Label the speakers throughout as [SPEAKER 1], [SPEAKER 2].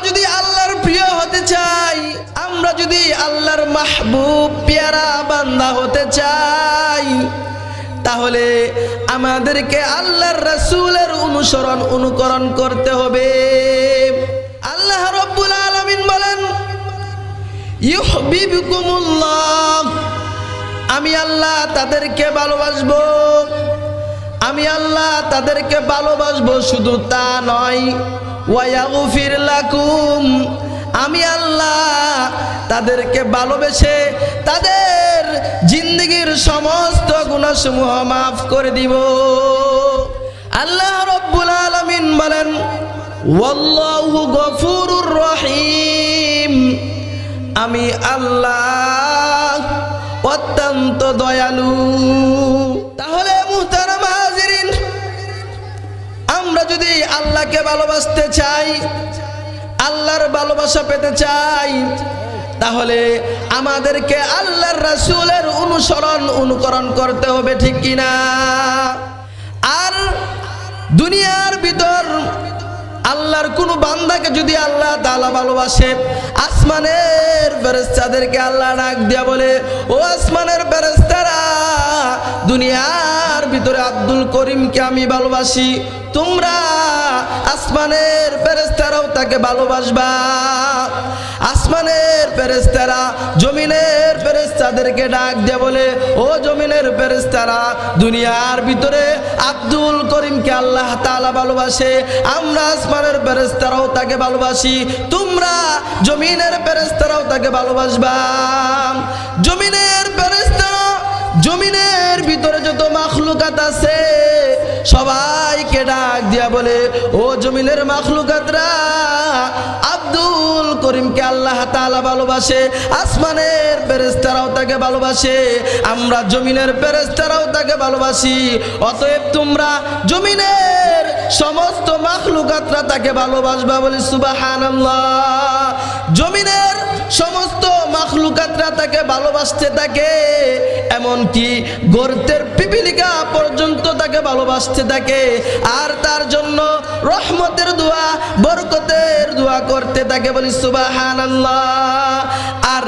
[SPEAKER 1] যদি আল্লাহর প্রিয় হতে চাই, আমরা যদি আল্লাহর মাহবুব পেয়ারা বান্দা হতে চাই, তাহলে আমাদেরকে আল্লাহর রাসূলের অনুকরণ করতে হবে। আল্লাহ রাব্বুল আলামিন বলেন, ইউহিব্বুকুমুল্লাহ, আমি আল্লাহ তাদেরকে ভালোবাসবো। আমি আল্লাহ তাদেরকে ভালোবাসবো, শুধু তা নয়, ওয়া ইয়াগফির লাকুম, আমি আল্লাহ তাদেরকে ভালোবেসে তাদের জিন্দেগীর সমস্ত গুনাহসমূহ মাফ করে দিব। আল্লাহ রাব্বুল আলামিন বলেন, ওয়াল্লাহু গফুরুর রহিম, আমি আল্লাহ অত্যন্ত দয়ালু। তাহলে মুহতারাম হাজিরিন, আমরা যদি আল্লাহকে ভালোবাসতে চাই, আল্লাহর ভালোবাসা পেতে চাই, তাহলে আমাদেরকে আল্লাহর রাসূলের অনুকরণ করতে হবে, ঠিক কিনা? আর দুনিয়ার ভিতর আল্লাহর কোন বান্দাকে যদি আল্লাহ তাআলা ভালোবাসে, আসমানের ফেরেশতাদেরকে আল্লাহ ডাক দিয়া বলে, ও আসমানের ফেরেশতারা, দুনিয়ার ভিতরে আব্দুল করিমকে আমি ভালোবাসি, তোমরা আসমানের ফেরেশতারাও তাকে ভালোবাসবা। আসমানের ফেরেশতারা জমিনের ফেরেশতাদেরকে ডাক দিয়ে বলে, ও জমিনের ফেরেশতারা, দুনিয়ার ভিতরে আব্দুল করিমকে আল্লাহ তাআলা ভালোবাসে, আমরা আসমানের ফেরেশতারাও তাকে ভালোবাসি, তোমরা জমিনের ফেরেশতারাও তাকে ভালোবাসবা। জমিনের ফেরেশতারা, জমিনের ভিতরে যত মাখলুকাত আছে সবাইকে ডাক দিয়া বলে, ও জমিনের মাখলুকাতরা, আব্দুল করিমকে আল্লাহ তাআলা ভালোবাসে, আসমানের ফেরেশতারাও তাকে ভালোবাসে, আমরা জমিনের ফেরেশতারাও তাকে ভালোবাসি, অতএব তোমরা জমিনের সমস্ত মাখলুকাতরা তাকে ভালোবাসবা। বলি সুবহানাল্লাহ। জমিনের সমস্ত মাখলুকাতরা তাকে ভালোবাসতে থাকে, এমনকি গর্তের পিপিলিকা পর্যন্ত তাকে ভালোবাসতে থাকে, আর তার জন্য রহমতের দোয়া, বরকতের দোয়া করতে থাকে। বলি সুবহানাল্লাহ। আর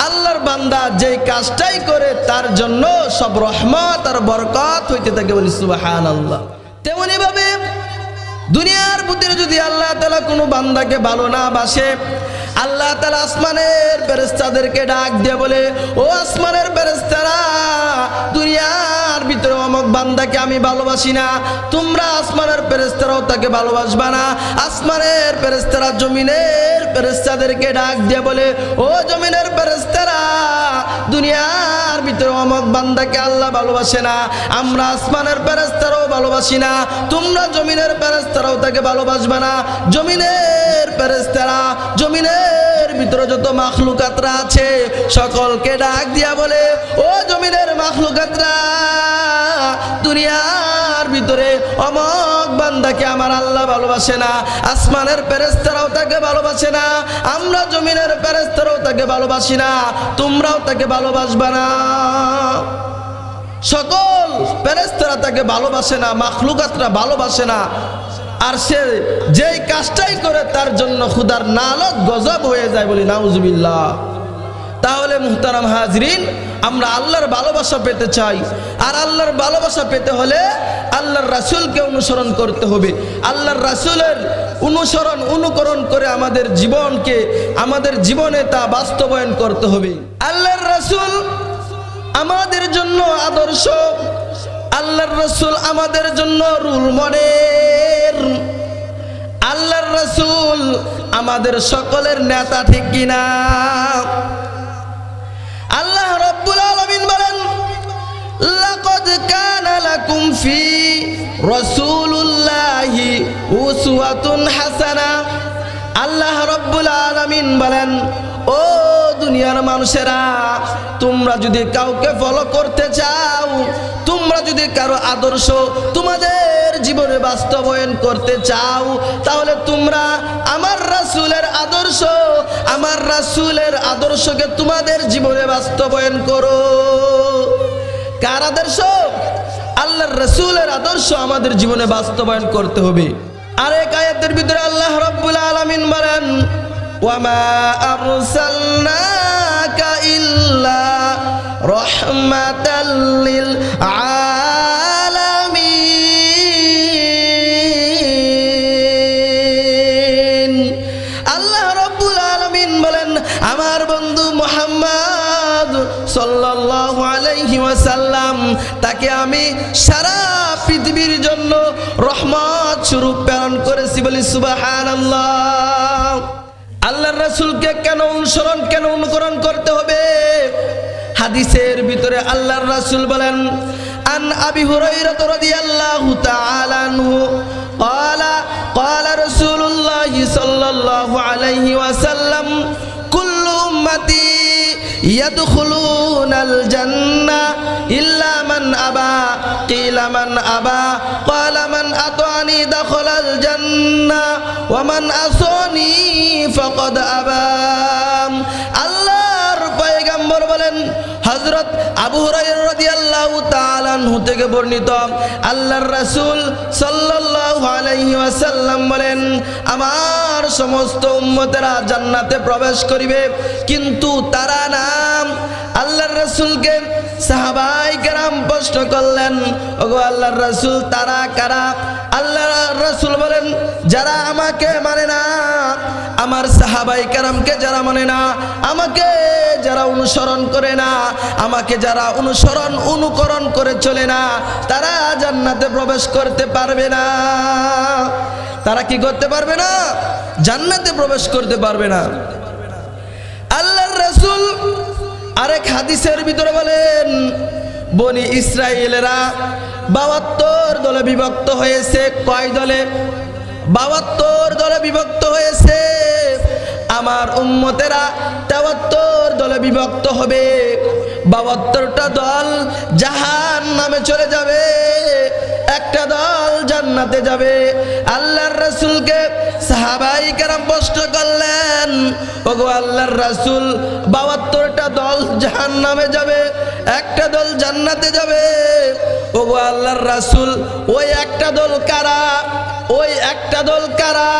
[SPEAKER 1] আল্লাহর বান্দা যেই কাজটাই করে তার জন্য সব রহমত আর বরকত হইতে থাকে। বলি সুবহানাল্লাহ। তেমনি ভাবে দুনিয়ার ভিতরে যদি আল্লাহ তাআলা কোনো বান্দাকে ভালো না বাসে, আল্লাহ তাআলা আসমানের ফেরেশতাদেরকে ডাক দিয়ে বলে, ও আসমানের ফেরেশতারা, দুনিয়ার ভিতরে অমুক বান্দাকে আমি ভালোবাসি না, তোমরা আসমানের ফেরেশতারাও তাকে ভালোবাসবা না। আসমানের ফেরেশতারা জমিনের ফেরেশতাদেরকে ডাক দিয়ে বলে, ও জমিনের ফেরেশতারা, দুনিয়ার ভিতরে অমুক বান্দাকে আল্লাহ ভালোবাসে না, আমরা আসমানের ফেরেশতারাও ভালোবাসি না, তোমরা জমিনের ফেরেশতারাও তাকে ভালোবাসবা না। জমিনের ফেরেশতারা, জমিনের ভিতরে যত মাখলুকাতরা আছে সকলকে ডাক দিয়া বলে, ও জমিনের মাখলুকাতরা, দুনিয়ার ভিতরে অমুক বান্দাকে আমার আল্লাহ ভালোবাসে না, আসমানের ফেরেশতারাও তাকে ভালোবাসে না, আমরা জমিনের ফেরেশতারাও তাকে ভালোবাসি না, তোমরাও তাকে ভালোবাসবা না। সকল ফেরেশতারা তাকে ভালোবাসে না, মাখলুকাতরা ভালোবাসে না, আর সে যেই কাজটাই করে তার জন্য খুদার নালত গজব হয়ে যায়। বলি নাউজুবিল্লাহ। তাহলে মুহতারাম হাজরিন, আমরা আল্লাহর ভালোবাসা পেতে চাই, আর আল্লাহর ভালোবাসা পেতে হলে আল্লাহর রাসূলকে অনুসরণ করতে হবে। আল্লাহর রাসূলের অনুকরণ করে আমাদের জীবনকে, আমাদের জীবনে তা বাস্তবায়ন করতে হবে। আল্লাহর রাসূল আমাদের জন্য আদর্শ, আল্লাহর রাসূল আমাদের জন্য রোল মডেল, আল্লাহর রাসূল আমাদের সকলের নেতা, ঠিক কিনা? আল্লাহ রাব্বুল আলামিন বলেন, লাকাদ কানা লাকুম ফি রাসূলুল্লাহি উসওয়াতুন হাসানা। আল্লাহ রাব্বুল আলামিন বলেন, ও দুনিয়ার মানুষেরা, তোমরা যদি কাউকে ফলো করতে চাও, তোমরা যদি কারো আদর্শ তোমাদের জীবনে বাস্তবায়ন করতে চাও, তাহলে তোমরা আমার রাসূলের আদর্শ, আমার রাসূলের আদর্শকে তোমাদের জীবনে বাস্তবায়ন করো। কার আদর্শ? আল্লাহর রাসূলের আদর্শ আমাদের জীবনে বাস্তবায়ন করতে হবে। আরেক আয়াতের ভিতরে আল্লাহ রাব্বুল আলামিন বলেন, ওয়ামা আরসালনাকা ইল্লা রাহমাতাল লিল আলামিন। আল্লাহ রাব্বুল আলামিন বলেন, আমার বন্ধু মুহাম্মদ সাল্লাল্লাহু আলাইহি ওয়াসাল্লাম, তাকে আমি সারা পৃথিবীর জন্য রহমত স্বরূপ প্রেরণ করেছি। বলি সুবহানাল্লাহ। আল্লাহর রাসূলকে কেন অনুসরণ, কেন অনুকরণ করতে হবে? হাদিসের ভিতরে আল্লাহর রাসূল বলেন, আন আবি হুরায়রা রাদিয়াল্লাহু তাআলা আনহু ক্বালা ক্বালা রাসূলুল্লাহ সাল্লাল্লাহু আলাইহি ওয়াসাল্লাম, কুল্লু উম্মতি ইয়াদখুলুনাল জান্নাহ ইল্লা মান আবা। কিলা মান আবা? ক্বালা মান আতানি দাখালাল জান্নাহ ওয়া মান আসানি ফাকাদ আবা। আল্লাহর পয়গম্বর বলেন, হযরত আবু হুরায়রা রাদিয়াল্লাহু তাআলা আনহু থেকে বর্ণিত, আল্লাহর রাসূল সাল্লাল্লাহু আলাইহি ওয়াসাল্লাম বলেন, আমার সমস্ত উম্মতেরা জান্নাতে প্রবেশ করিবে, কিন্তু তারা না। আল্লাহর রাসূলকে সাহাবায়ে কেরাম প্রশ্ন করলেন, ওগো আল্লাহর রাসূল, তারা কারা? আল্লাহর রাসূল বলেন, যারা আমাকে মানে না, আমার সাহাবায়ে কেরামকে যারা মানে না, আমাকে যারা অনুসরণ করে না, আমাকে যারা অনুকরণ করে চলে না, তারা জান্নাতে প্রবেশ করতে পারবে না। তারা কি করতে পারবে না? জান্নাতে প্রবেশ করতে পারবে না। আল্লাহর রাসূল আরেক হাদিসের ভিতরে বলেন, বনি ইসরাইলেরা ৭২ দলে বিভক্ত হয়েছে। কয় দলে? ৭২ দলে বিভক্ত হয়েছে। আমার উম্মতেরা ৭৩ দলে বিভক্ত হবে। ৭২টা দল জাহান্নামে চলে যাবে, একটা দল জান্নাতে যাবে। আল্লাহর রাসূলকে সাহাবায়ে কেরাম প্রশ্ন করলেন, ওগো আল্লাহর রাসূল, ৭২টা দল জাহান্নামে যাবে, একটা দল জান্নাতে যাবে। ওগো আল্লাহর রাসূল, ওই একটা দল কারা? ওই একটা দল কারা?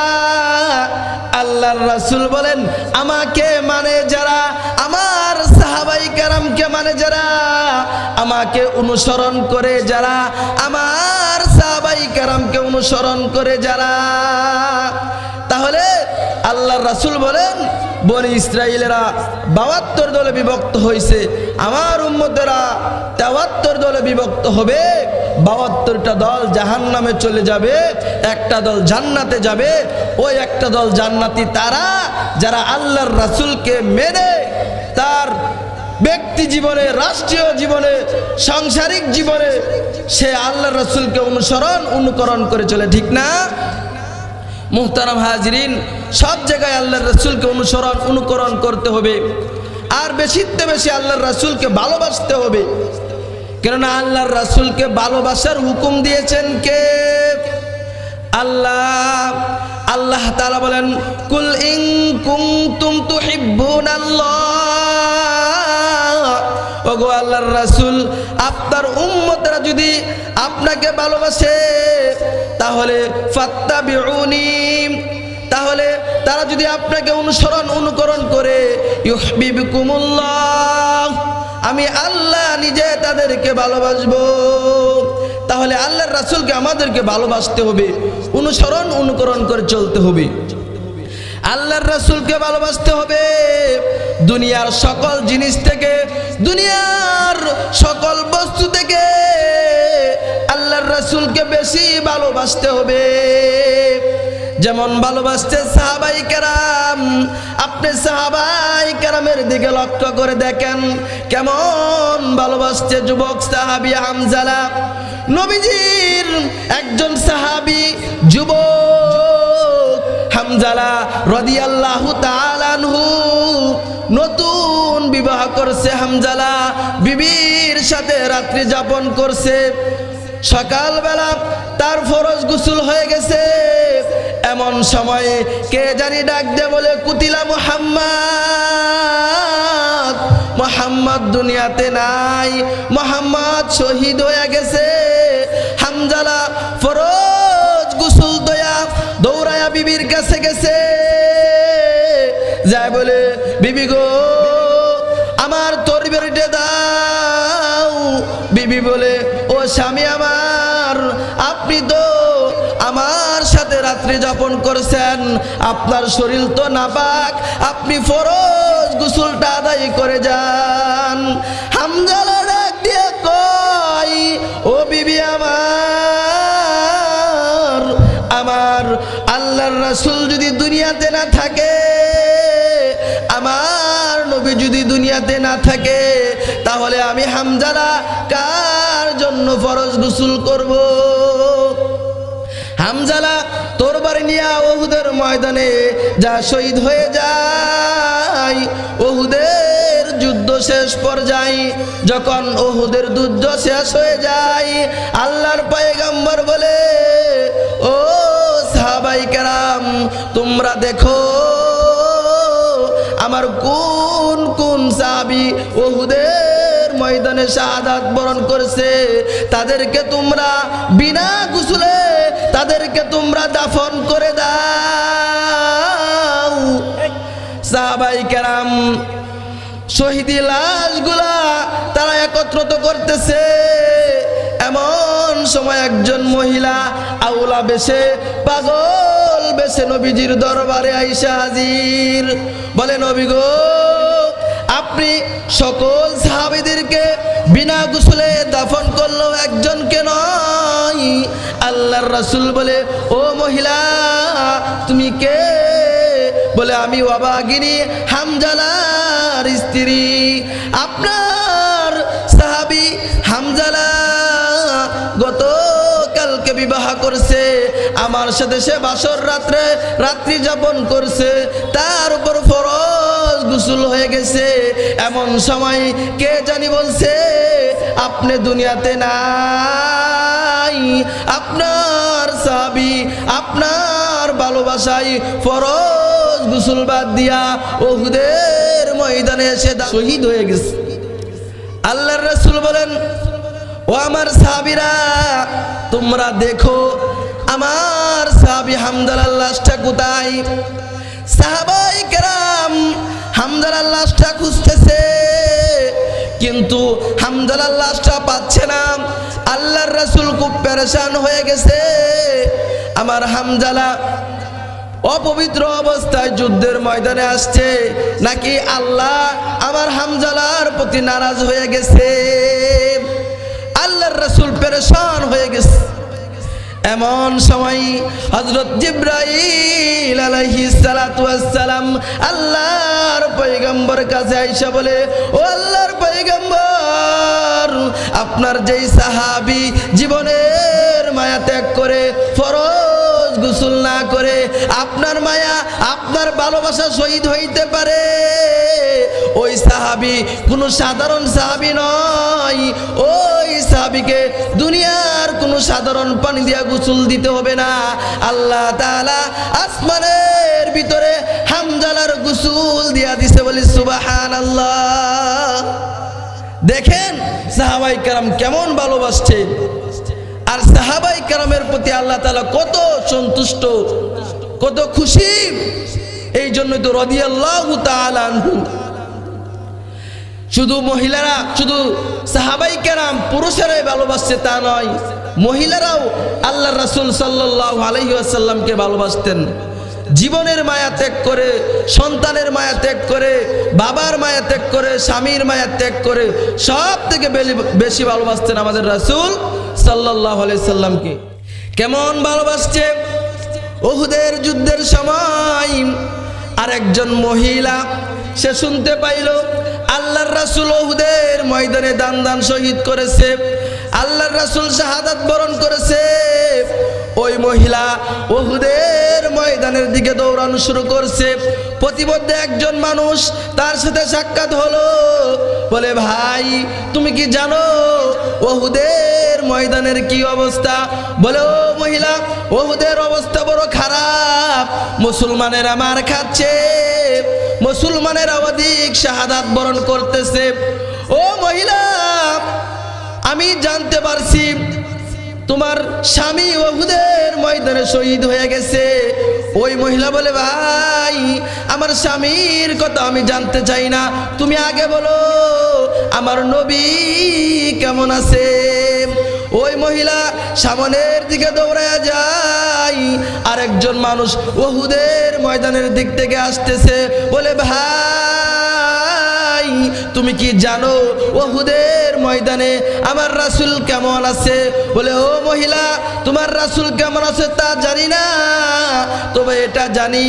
[SPEAKER 1] আল্লাহর রাসূল বলেন, আমাকে মানে যারা, আমার সাহাবায়ে কেরামকে মানে যারা, আমাকে অনুসরণ করে যারা, আমার সাহাবায়ে কেরামকে অনুসরণ করে যারা। তাহলে আল্লাহর রাসূল বলেন, বনি ইসরাইলেরা ৭২ দলে বিভক্ত হয়েছে, আমার উম্মতেরা ৭৩ দলে বিভক্ত হবে। ৭২টা দল জাহান্নামে চলে যাবে, একটা দল জান্নাতে যাবে। ওই একটা দল জান্নাতি তারা, যারা আল্লাহর রাসূলকে মেনে তার ব্যক্তি জীবনে, রাষ্ট্রীয় জীবনে, সাংসারিক জীবনে সে আল্লাহর রাসূলকে অনুকরণ করে চলে। ঠিক না? মুহতারাম হাজিরিন, সব জায়গায় আল্লাহর রাসূলকে অনুকরণ করতে হবে, আর বেশিতে বেশি আল্লাহর রাসূলকে ভালোবাসতে হবে। কেননা আল্লাহর রাসূলকে ভালোবাসার হুকুম দিয়েছেন কে? আল্লাহ। আল্লাহ তাআলা বলেন, কুল ইন কুনতুম তুহিব্বুনাল্লাহ, ওগো আল্লাহর রাসূল, আপনার উম্মতরা যদি আপনাকে ভালোবাসে তাহলে ফাত্তাবিউনি, তাহলে তারা যদি আপনাকে অনুকরণ করে, ইউহিব্বুকুমুল্লাহ, আমি আল্লাহ নিজে তাদেরকে ভালোবাসবো। তাহলে আল্লাহর রাসূলকে আমাদেরকে ভালোবাসতে হবে, অনুকরণ করে চলতে হবে। আল্লাহর রাসূলকে ভালোবাসতে হবে। দুনিয়ার সকল জিনিস থেকে, দুনিয়ার সকল বস্তু থেকে আল্লাহর রাসূলকে বেশি ভালোবাসতে হবে। যেমন ভালোবাসতে সাহাবায়ে কেরাম, আপনি সাহাবায়ে কেরামের দিকে লক্ষ্য করে দেখেন কেমন ভালোবাসতে যুবক সাহাবী হামজালা, নবীজির একজন সাহাবী যুবক হামজালা রাদিয়াল্লাহু তাআলা আনহু। নতুন বিবাহ করছে হামজালা, বিবির সাথে রাত্রি যাপন করছে। সকালবেলা তার ফরজ গোসল হয়ে গেছে, এমন সময়ে কে জানি ডাক দিয়ে বলে, কুতিলা মুহাম্মদ, মুহাম্মদ দুনিয়াতে নাই, মুহাম্মদ শহীদ হয়ে গেছে। হামজালা ফরজ গোসল দৌড়ায়া বিবির কাছে গেছে, যায় বলে, বিবি গো আমার তরবারিটা দাও। বিবি বলে, ও স্বামী আমার, আপনি তো আমার সাথে রাত্রি যাপন করছেন, আপনার শরীর তো নাপাক, আপনি ফরজ গোসলটা আদায় করে যান। হামজালা ডাক দিয়ে কয়, ও বিবি আমার, আমার আল্লাহর রাসূল যদি দুনিয়াতে না থাকে, আমার নবী যদি দুনিয়াতে না থাকে, তাহলে আমি হামজালা কার জন্য ফরজ গোসল করব? হামজালা তরবারি নিয়ে উহুদের ময়দানে যা শহীদ হয়ে যায়। উহুদের যুদ্ধ শেষ পর্যায়ে যখন উহুদের যুদ্ধ শেষ হয়ে যায়, আল্লাহর পয়গম্বর বলে, ও সাহাবায়ে কেরাম, তোমরা দেখো আমার কোন কোন সাহাবী উহুদের ময়দানে শাহাদাত বরণ করেছে, তাদেরকে তোমরা বিনা গোসলে তাদেরকে তোমরা দাফন করে দাও। সাহাবায়ে কেরাম শহীদি লাশগুলা তারা একত্রিত করতেছে। এমন সময় একজন মহিলা আউলা বেশে, পাগল বেশে নবীজির দরবারে আইসা হাজির। বলে, নবী গো, আপনি সকল সাহাবীদেরকে বিনা গোসলে দাফন করলো, একজনকে নয়। আল্লাহর রাসূল বলে, ও মহিলা তুমি কে? বলে, আমি ওয়াবাগিনী হামজালার স্ত্রী। আপনার সাহাবী হামজালা গতকালকে বিবাহ করছে, আমার সাথে সে বাসর রাত্রি যাপন করছে, তার উপর ফরজ গোসল হয়ে গেছে। এমন সময় কে জানি বলছে আপনি দুনিয়াতে নাই, আপনার সাহাবী আপনার ভালোবাসায় ফরজ গোসল বাদ দিয়া উহুদের ময়দানে এসে শহীদ হয়ে গেছে। আল্লাহর রাসূল বলেন, ও আমার সাহাবীরা, তোমরা দেখো আমার সাহাবী হামজালার লাশটা কোথায়? সাহাবায়ে কেরাম হামজালার লাশটা খুঁজতেছে, কিন্তু হামজালার লাশটা পাচ্ছে না। আল্লাহর রাসূল খুব পেরেশান হয়ে গেছে। আমার হামজালা অপবিত্র অবস্থায় যুদ্ধের ময়দানে আসছে, নাকি আল্লাহ আমার হামজালার প্রতি নারাজ হয়ে গেছে? আল্লাহর রাসূল পেরেশান হয়ে গেছে। এমন সময় হযরত জিবরাইল আলাইহিস সালাতু ওয়াস সালাম আল্লাহর পয়গম্বর কাছে আয়েশা বলে, ও আল্লাহর পয়গম্বর, আপনার যেই সাহাবী জীবনের মায়া ত্যাগ করে ফরজ গোসল না করে আপনার মায়া আপনার ভালোবাসা শহীদ হইতে পারে, ওই সাহাবী কোনো সাধারণ সাহাবী নয়। ওই সাহাবীকে দুনিয়ার কোনো সাধারণ পানি দিয়া গোসল দিতে হবে না, আল্লাহ তাআলা আসমানের ভিতরে হামজালার গোসল দিয়া দিছে। বলি সুবহানাল্লাহ। দেখেন সাহাবায়ে কেরাম কেমন ভালোবাসছে, আর সাহাবায়ে কেরামের প্রতি আল্লাহ তাআলা কত সন্তুষ্ট, কত খুশি। এই জন্য তো রাদিয়াল্লাহু তাআলা আনহু। শুধু মহিলারা, শুধু সাহাবায়ে কেরাম পুরুষেরাই ভালোবাসছে তা নয়, মহিলারাও আল্লাহর রাসূল সাল্লাল্লাহু আলাইহি ওয়াসাল্লামকে ভালোবাসতেন। জীবনের মায়া ত্যাগ করে, সন্তানের মায়া ত্যাগ করে, বাবার মায়া ত্যাগ করে, স্বামীর মায়া ত্যাগ করে সব থেকে বেশি ভালোবাসতেন আমাদের রাসূল সাল্লাল্লাহু আলাইহি সাল্লামকে। কেমন ভালোবাসছে? উহুদের যুদ্ধের সময় আরেকজন মহিলা সে শুনতে পাইল আল্লাহর রাসূল উহুদের ময়দানে দান শহীদ করেছে, আল্লাহর রাসূল শাহাদাত বরণ করেছে। ওই মহিলা উহুদের ময়দানের দিকে দৌড়ানো শুরু করছে। প্রতিমধ্যে একজন মানুষ তার সাথে সাক্ষাৎ হলো। বলে, ভাই তুমি কি জানো উহুদের ময়দানের কি অবস্থা? বলে, ও মহিলা, উহুদের অবস্থা বড় খারাপ, মুসলমানেরা মার খাচ্ছে, মুসলমানেরা অধিক শাহাদাত বরণ করতেছে। ও মহিলা, আমি জানতে পারছি তোমার স্বামী উহুদের ময়দানে শহীদ হয়ে গেছে। ওই মহিলা বলে, ভাই আমার স্বামীর কথা আমি জানতে চাই না, তুমি আগে বলো আমার নবী কেমন আছে। ওই মহিলা সামনের দিকে দৌড়ায় যায়, আরেকজন মানুষ উহুদের ময়দানের দিক থেকে আসতেছে, বলে ভাই তুমি কি জানো উহুদের ময়দানে আমার রাসূল কেমন আছে? বলে, ও মহিলা তোমার রাসূল কেমন আছে তা জানি না, তবে এটা জানি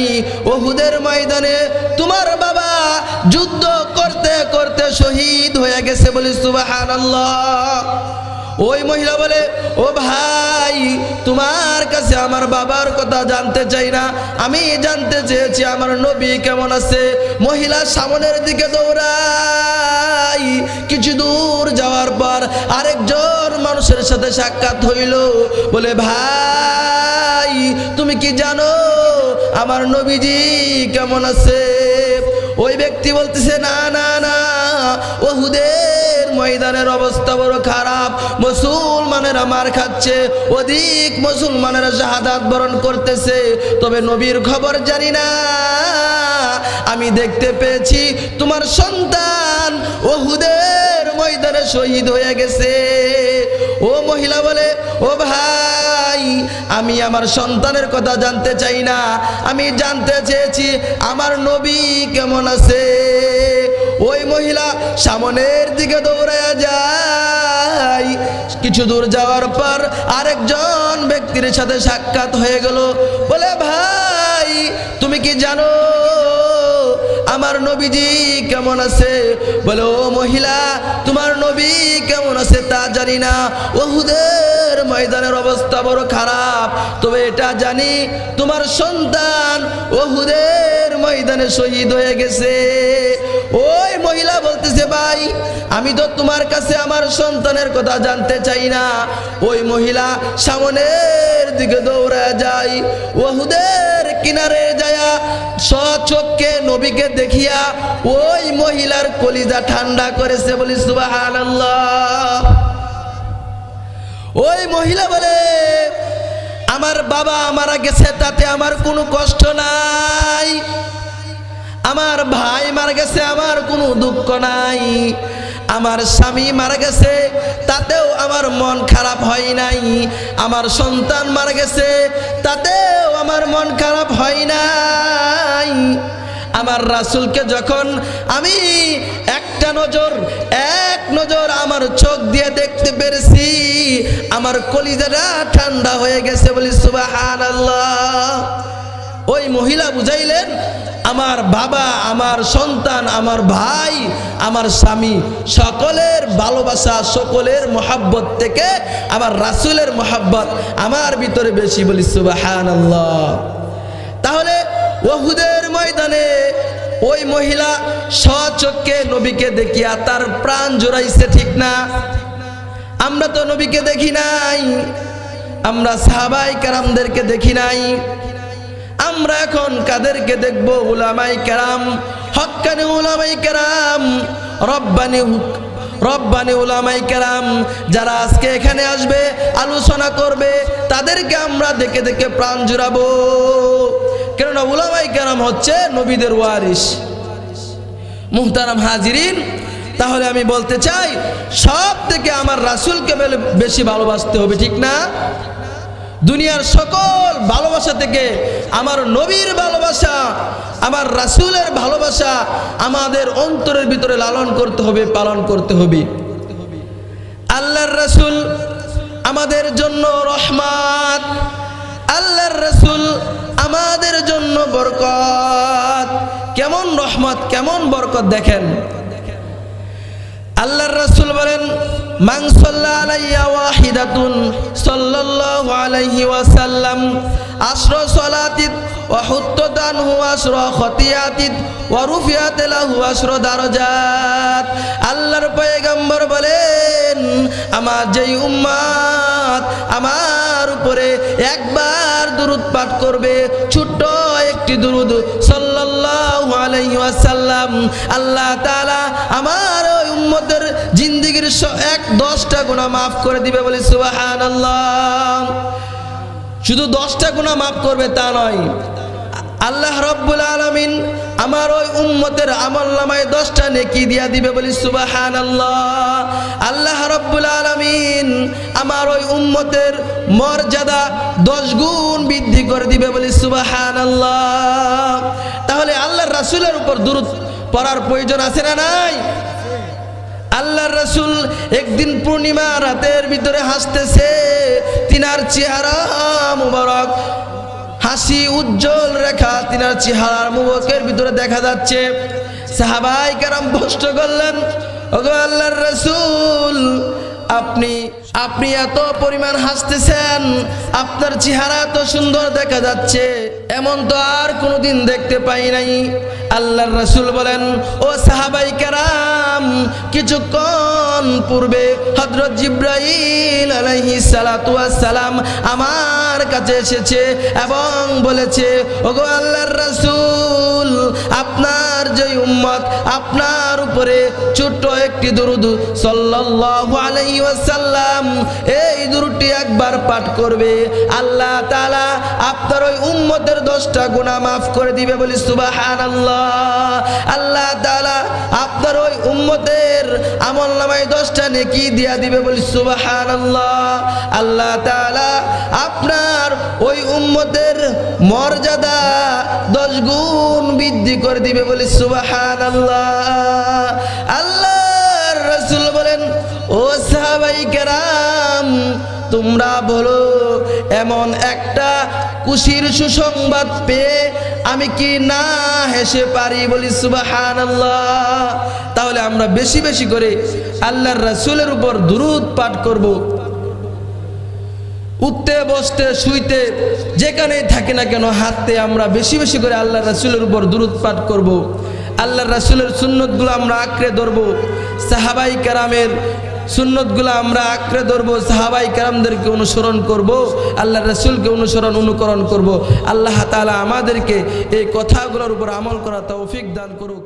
[SPEAKER 1] উহুদের ময়দানে তোমার বাবা যুদ্ধ করতে করতে শহীদ হয়ে গেছে। বলে সুবহানাল্লাহ। ওই মহিলা বলে, ও ভাই তোমার কাছে আমার বাবার কথা জানতে চাই না, আমি জানতে চেয়েছি আমার নবী কেমন আছে। মহিলা সামনের দিকে দৌড়াই, কিছু দূর যাওয়ার পর আরেকজন মানুষের সাথে সাক্ষাৎ হইল। বলে, ভাই তুমি কি জানো আমার নবীজি কেমন আছে? ওই ব্যক্তি বলতেছে, না না না, উহুদের ময়দানের অবস্থা বড় খারাপ, মুসলমানেরা মার খাচ্ছে, অধিক মুসলমানেরা শাহাদাত বরণ করতেছে, তবে নবীর খবর জানি না। আমি দেখতে পেয়েছি তোমার সন্তান উহুদের ময়দানে শহীদ হয়ে গেছে। ও মহিলা বলে, ও ভাই আমি আমার সন্তানের কথা জানতে চাই না, আমি জানতে চেয়েছি আমার নবী কেমন আছে। ওই মহিলা সামনের দিকে দৌড়ায় যায়, কিছু দূর যাওয়ার পর আরেকজন ব্যক্তির সাথে সাক্ষাৎ হয়ে গেল। বলে, ভাই তুমি কি জানো আমার নবীজি কেমন আছে? বলে, ও মহিলা তোমার নবী কেমন আছে তা জানি না, উহুদের ময়দানের অবস্থা বড় খারাপ, তবে এটা জানি তোমার সন্তান উহুদের ময়দানে শহীদ হয়ে গেছে। ওই মহিলা বলতেছে, ভাই আমি তো তোমার কাছে আমার সন্তানের কথা জানতে চাই না। ওই মহিলা সামনের দিকে দৌড়া যায়, উহুদের কিনারে যায়া সচক্ষে নবীকে দেখিয়া ওই মহিলার কলিজা ঠান্ডা করেছে। বলি সুবহানাল্লাহ। ওই মহিলা বলে, আমার বাবা মারা গেছে তাতে আমার কোনো কষ্ট নাই, আমার ভাই মারা গেছে আমার কোনো দুঃখ নাই, আমার স্বামী মারা গেছে তাতেও আমার মন খারাপ হয় নাই, আমার সন্তান মারা গেছে তাতেও আমার মন খারাপ হয় নাই। আমার রাসূলকে যখন আমি এক নজর আমার চোখ দিয়ে দেখতে পেরেছি, আমার কলিজাটা ঠান্ডা হয়ে গেছে। বলি সুবহানাল্লাহ। ওই মহিলা বুঝাইলেন, আমার বাবা, আমার সন্তান, আমার ভাই, আমার স্বামী সকলের ভালোবাসা, সকলের মহব্বত থেকে আমার রাসূলের মহব্বত আমার ভিতরে বেশি। বলি সুবহানাল্লাহ। তাহলে উহুদের ময়দানে ওই মহিলা স্বচক্ষে নবীকে দেখিয়া তার প্রাণ জোড়াইছে, ঠিক না? আমরা তো নবীকে দেখি নাই, আমরা সাহাবায়ে কেরামদেরকে দেখি নাই, আমরা এখন কাদেরকে দেখব? উলামায়ে কেরাম, হক্কানি উলামায়ে কেরাম, রব্বানি উলামায়ে কেরাম, যারা আজকে এখানে আসবে আলোচনা করবে, তাদেরকে আমরা দেখে দেখে প্রাণ জুড়াবো। কেননা উলামায়ে কেরাম হচ্ছে নবীদের ওয়ারিস। মুহতারাম হাজিরিন, তাহলে আমি বলতে চাই সব থেকে আমার রাসূলকে বেশি ভালোবাসতে হবে, ঠিক না? দুনিয়ার সকল ভালোবাসা থেকে আমার নবীর ভালোবাসা, আমার রাসূলের ভালোবাসা আমাদের অন্তরের ভিতরে লালন করতে হবে, পালন করতে হবে। আল্লাহর রাসূল আমাদের জন্য রহমত, আল্লাহর রাসূল আমাদের জন্য বরকত। কেমন রহমত, কেমন বরকত দেখেন। আল্লাহর রাসূল বলেন, মান সাল্লা আলাইয়া ওয়াহিদাতুন সাল্লাল্লাহু আলাইহি ওয়াসাল্লাম আশরা সালাতিত ওয়া হুত্তাত আনহু আশরা খতিয়াতিত ওয়া রুফিয়াত লাহু আশরা দারাজাত। আল্লাহর পয়গম্বর বলেন, আমার যেই উম্মত আমার উপরে একবার দুরূদ পাঠ করবে, ছোট্ট একটি দুরূদ সাল্লাল্লাহু আলাইহি ওয়াসাল্লাম, আল্লাহ তাআলা আমার ওই উম্মতের জিন্দেগি জিন্দেগির 10টা গুনাহ মাফ করে দিবে, বলি সুবহানাল্লাহ। শুধু 10টা গুনাহ মাফ করবে তা নয়, আল্লাহ রাব্বুল আলামিন আমার ওই উম্মতের আমলনামায় 10টা নেকি দিয়া দিবে, বলি সুবহানাল্লাহ। আল্লাহ রাব্বুল আলামিন আমার ওই উম্মতের মর্যাদা 10 গুণ বৃদ্ধি করে দিবে, বলি সুবহানাল্লাহ। তাহলে আল্লাহর রাসূলের উপর দুরূদ পড়ার প্রয়োজন আছে না নাই? আল্লাহর রাসূল একদিন পূর্ণিমা রাতের ভিতরে হাসতেছে, তিনার চেহারা মুবারক হাসি উজ্জ্বল রেখা তিনার চেহারার মুবারকের ভিতরে দেখা যাচ্ছে। সাহাবায়ে কেরাম প্রশ্ন করলেন, ওগো আল্লাহর রাসূল, আপনি এত পরিমাণ হাসতেছেন, আপনার চেহারা এত সুন্দর দেখা যাচ্ছে, এমন তো আর কোনোদিন দেখতে পাই নাই। আল্লাহর রাসূল বলেন, ও সাহাবায়ে কেরাম, কিছুক্ষণ পূর্বে হযরত জিবরাইল আলাইহিস সালাতু ওয়াস সালাম আমার কাছে এসেছে এবং বলেছে, ওগো আল্লাহর রাসূল, আপনার যে উম্মত আপনার উপরে ছোট্ট একটি দরুদ সাল্লাল্লাহু আলাইহি ওয়াসাল্লাম, এই দরুদটি একবার পাঠ করবে, আল্লাহ তাআলা আপনার ওই উম্মতের 10টা গুনাহ মাফ করে দিবে, বলি সুবহানাল্লাহ। আল্লাহ তাআলা আপনার ওই উম্মতের আমলনামায় 10টা নেকি দিয়া দিবে, বলি সুবহানাল্লাহ। আল্লাহ তাআলা আপনার ওই উম্মতের মর্যাদা 10 গুণ বৃদ্ধি করে দিবে, বলি সুবহানাল্লাহ। আল্লাহর রাসূল বলেন, ও সাহাবায়ে কেরাম, তোমরা বলো এমন একটা খুশির সুসংবাদ পেয়ে আমি কি না হেসে পারি, বলি সুবহানাল্লাহ। তাহলে আমরা বেশি বেশি করে আল্লাহর রাসূলের উপর দুরূদ পাঠ করব, উঠতে বসতে শুইতে যেখানেই থাকি না কেন হাঁটতে আমরা বেশি বেশি করে আল্লাহর রাসূলের উপর দুরূদ পাঠ করব, আল্লাহর রাসূলের সুন্নতগুলো আমরা আঁকড়ে ধরব, সাহাবায়ে কেরামের সুন্নতগুলো আমরা আঁকড়ে ধরবো, সাহাবায়ে কেরামদেরকে অনুসরণ করব, আল্লাহর রাসূলকে অনুকরণ করব। আল্লাহ তাআলা আমাদেরকে এই কথাগুলোর উপর আমল করার তৌফিক দান করুক।